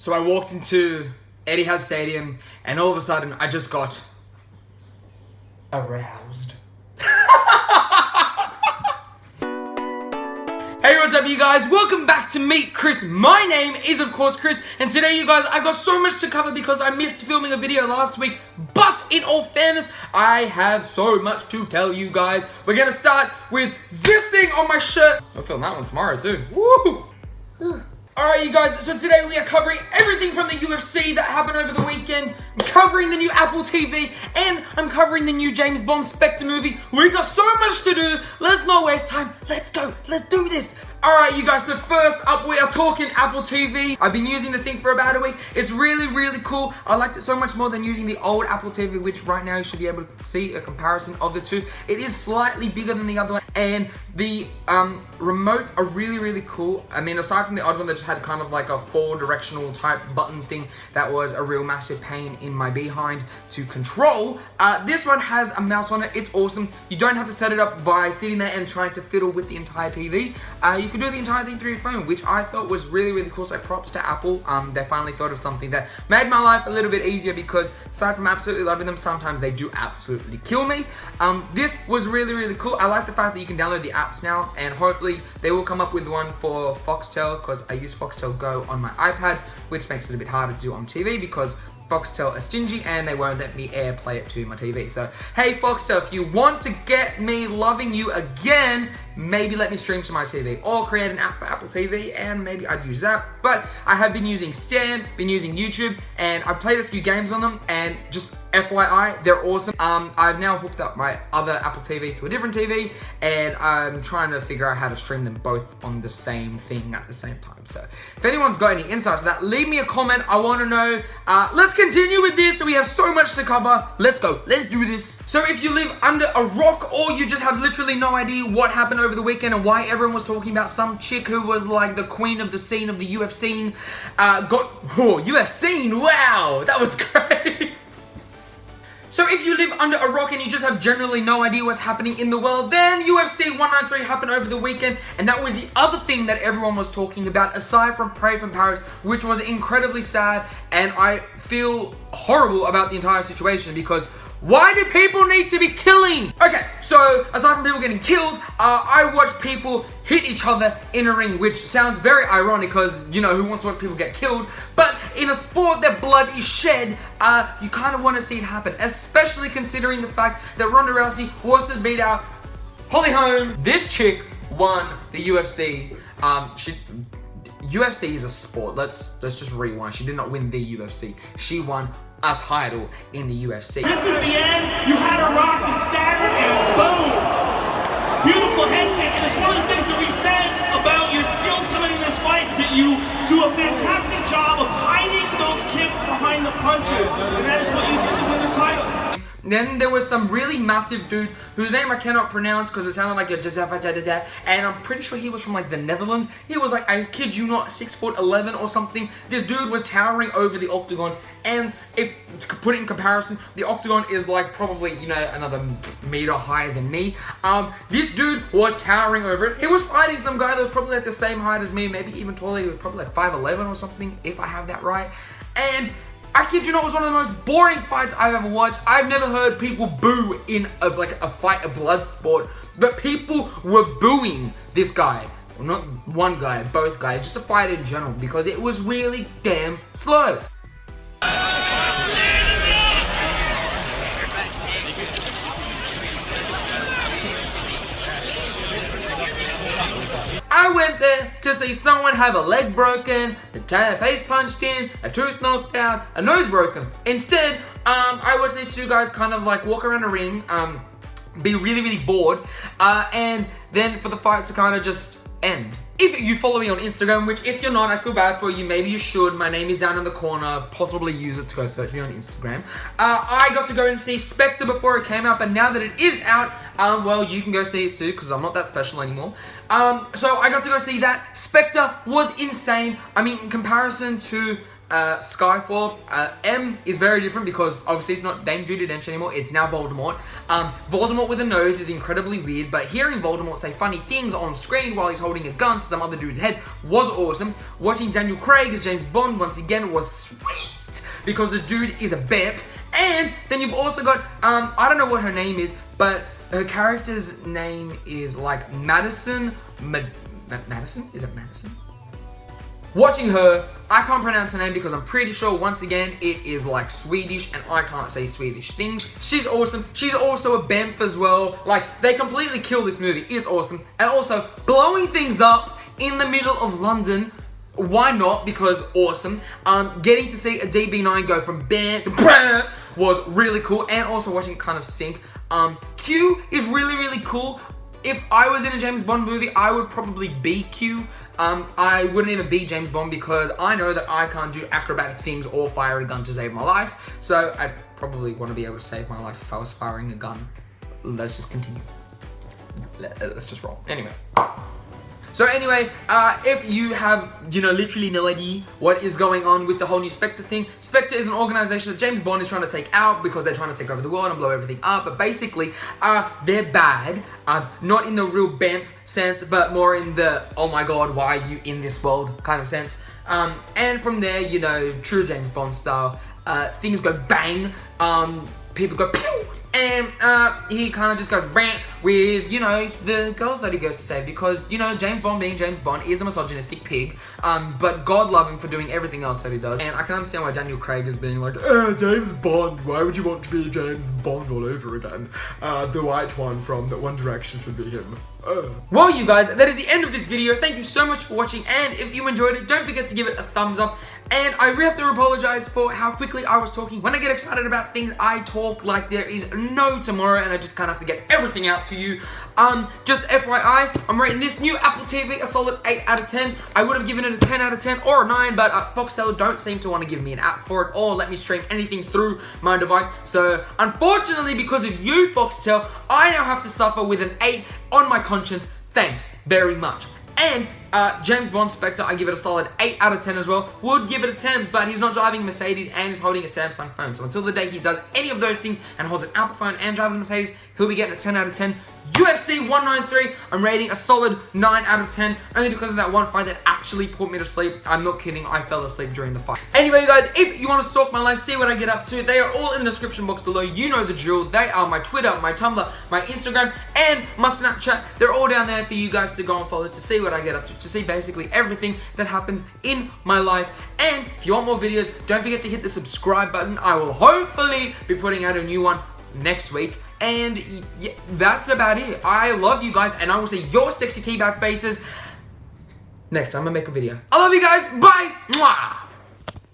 So I walked into Etihad Stadium and all of a sudden I just got aroused. Hey, what's up you guys? Welcome back to Meet Chris. My name is of course Chris, and today you guys, I've got so much to cover because I missed filming a video last week, but in all fairness, I have so much to tell you guys. We're gonna start with this thing on my shirt. I'll film that one tomorrow too. Woo! Alright you guys, so today we are covering everything from the UFC that happened over the weekend. I'm covering the new Apple TV, and I'm covering the new James Bond Spectre movie. We got so much to do, let's not waste time. Let's go, let's do this. Alright you guys, so first up we are talking Apple TV. I've been using the thing for about a week. It's really cool. I liked it so much more than using the old Apple TV, which right now you should be able to see a comparison of the two. It is slightly bigger than the other one, and the remotes are really cool. I mean, aside from the odd one that just had kind of like a 4-directional type button thing that was a real massive pain in my behind to control, this one has a mouse on it. It's awesome. You don't have to set it up by sitting there and trying to fiddle with the entire TV. You can do the entire thing through your phone, which I thought was really cool. So props to Apple. They finally thought of something that made my life a little bit easier, because aside from absolutely loving them, sometimes they do absolutely kill me. This was really cool. I like the fact that you can download the apps now, and hopefully they will come up with one for Foxtel, because I use Foxtel Go on my iPad, which makes it a bit harder to do on TV because Foxtel are stingy and they won't let me AirPlay it to my TV. So, hey Foxtel, if you want to get me loving you again, maybe let me stream to my TV or create an app for Apple TV, and maybe I'd use that. But I have been using Stan, been using YouTube, and I played a few games on them, and just FYI, they're awesome. I've now hooked up my other Apple TV to a different TV, and I'm trying to figure out how to stream them both on the same thing at the same time. So if anyone's got any insight to that, leave me a comment. I want to know. Let's continue with this. We have so much to cover. Let's go. Let's do this. So if you live under a rock, or you just have literally no idea what happened over the weekend and why everyone was talking about some chick who was like the queen of the scene of the UFC, UFC, wow, that was great. So if you live under a rock and you just have generally no idea what's happening in the world, then UFC 193 happened over the weekend, and that was the other thing that everyone was talking about, aside from Prey from Paris, which was incredibly sad, and I feel horrible about the entire situation, because why do people need to be killing? Okay, so aside from people getting killed, I watch people hit each other in a ring, which sounds very ironic because, you know, who wants to watch people get killed? But in a sport that blood is shed, you kind of want to see it happen, especially considering the fact that Ronda Rousey was to beat out Holly Holm. This chick won the UFC. UFC is a sport. Let's just rewind. She did not win the UFC. She won a title in the UFC. This is the end. You had a rock and stagger, and boom! Beautiful head kick. And it's one of the things that we said about your skills coming in this fight, is that you do a fantastic job of hiding those kicks behind the punches, and that is what you did to win the title. Then there was some really massive dude whose name I cannot pronounce because it sounded like a jazafa, and I'm pretty sure he was from like the Netherlands. He was like, I kid you not, 6'11" or something. This dude was towering over the octagon, and if to put it in comparison, the octagon is like probably, you know, another meter higher than me. This dude was towering over it. He was fighting some guy that was probably like the same height as me, maybe even taller. He was probably like 5'11" or something, if I have that right. And I kid you not, it was one of the most boring fights I've ever watched. I've never heard people boo in a fight, a blood sport, but people were booing this guy. Well, not one guy, both guys, just a fight in general, because it was really damn slow. I went there to see someone have a leg broken, a face punched in, a tooth knocked out, a nose broken. Instead, I watched these two guys kind of like walk around a ring, be really bored, and then for the fight to kind of just end. If you follow me on Instagram, which if you're not, I feel bad for you, maybe you should. My name is down in the corner, possibly use it to go search me on Instagram. I got to go and see Spectre before it came out, but now that it is out, well, you can go see it too, because I'm not that special anymore. So I got to go see that. Spectre was insane. I mean, in comparison to Skyfall. M is very different because obviously it's not Dame Judi Dench anymore. It's now Voldemort. Voldemort with a nose is incredibly weird, but hearing Voldemort say funny things on screen while he's holding a gun to some other dude's head was awesome. Watching Daniel Craig as James Bond once again was sweet because the dude is a vamp. And then you've also got, I don't know what her name is, but her character's name is like Madison. Madison? Is it Madison? Watching her, I can't pronounce her name because I'm pretty sure, once again, it is like Swedish and I can't say Swedish things. She's awesome. She's also a Banff as well. Like, they completely kill this movie. It's awesome. And also, blowing things up in the middle of London. Why not? Because awesome. Getting to see a DB9 go from bam to brah was really cool. And also watching it kind of sink. Q is really, really cool. If I was in a James Bond movie, I would probably be Q. I wouldn't even be James Bond because I know that I can't do acrobatic things or fire a gun to save my life. So I'd probably want to be able to save my life if I was firing a gun. Let's just continue. Let's just roll. Anyway. So anyway, if you have, literally no idea what is going on with the whole new Spectre thing, Spectre is an organization that James Bond is trying to take out because they're trying to take over the world and blow everything up. But basically, they're bad, not in the real Banff sense, but more in the, oh my god, why are you in this world kind of sense. And from there, true James Bond style, things go bang, people go pew! And he kind of just goes rant with, the girls that he goes to save because, James Bond being James Bond is a misogynistic pig, but God love him for doing everything else that he does. And I can understand why Daniel Craig is being like, James Bond, why would you want to be James Bond all over again? The white one from the One Direction should be him. Well, you guys, that is the end of this video. Thank you so much for watching, and if you enjoyed it, don't forget to give it a thumbs up. And I really have to apologize for how quickly I was talking. When I get excited about things, I talk like there is no tomorrow, and I just kind of have to get everything out to you. Just FYI, I'm rating this new Apple TV a solid 8 out of 10. I would have given it a 10 out of 10 or a 9, but Foxtel don't seem to want to give me an app for it or let me stream anything through my device. So, unfortunately, because of you, Foxtel, I now have to suffer with an 8 on my conscience. Thanks very much. And James Bond Spectre, I give it a solid 8 out of 10 as well. Would give it a 10, but he's not driving a Mercedes and he's holding a Samsung phone. So until the day he does any of those things and holds an Apple phone and drives a Mercedes, he'll be getting a 10 out of 10. UFC 193, I'm rating a solid 9 out of 10, only because of that one fight that actually put me to sleep. I'm not kidding, I fell asleep during the fight. Anyway, guys, if you want to stalk my life, see what I get up to, they are all in the description box below. You know the drill. They are my Twitter, my Tumblr, my Instagram, and my Snapchat. They're all down there for you guys to go and follow to see what I get up to see basically everything that happens in my life. And if you want more videos, don't forget to hit the subscribe button. I will hopefully be putting out a new one next week. And yeah, that's about it. I love you guys, and I will see your sexy teabag faces next time I make a video. I love you guys. Bye. Mwah.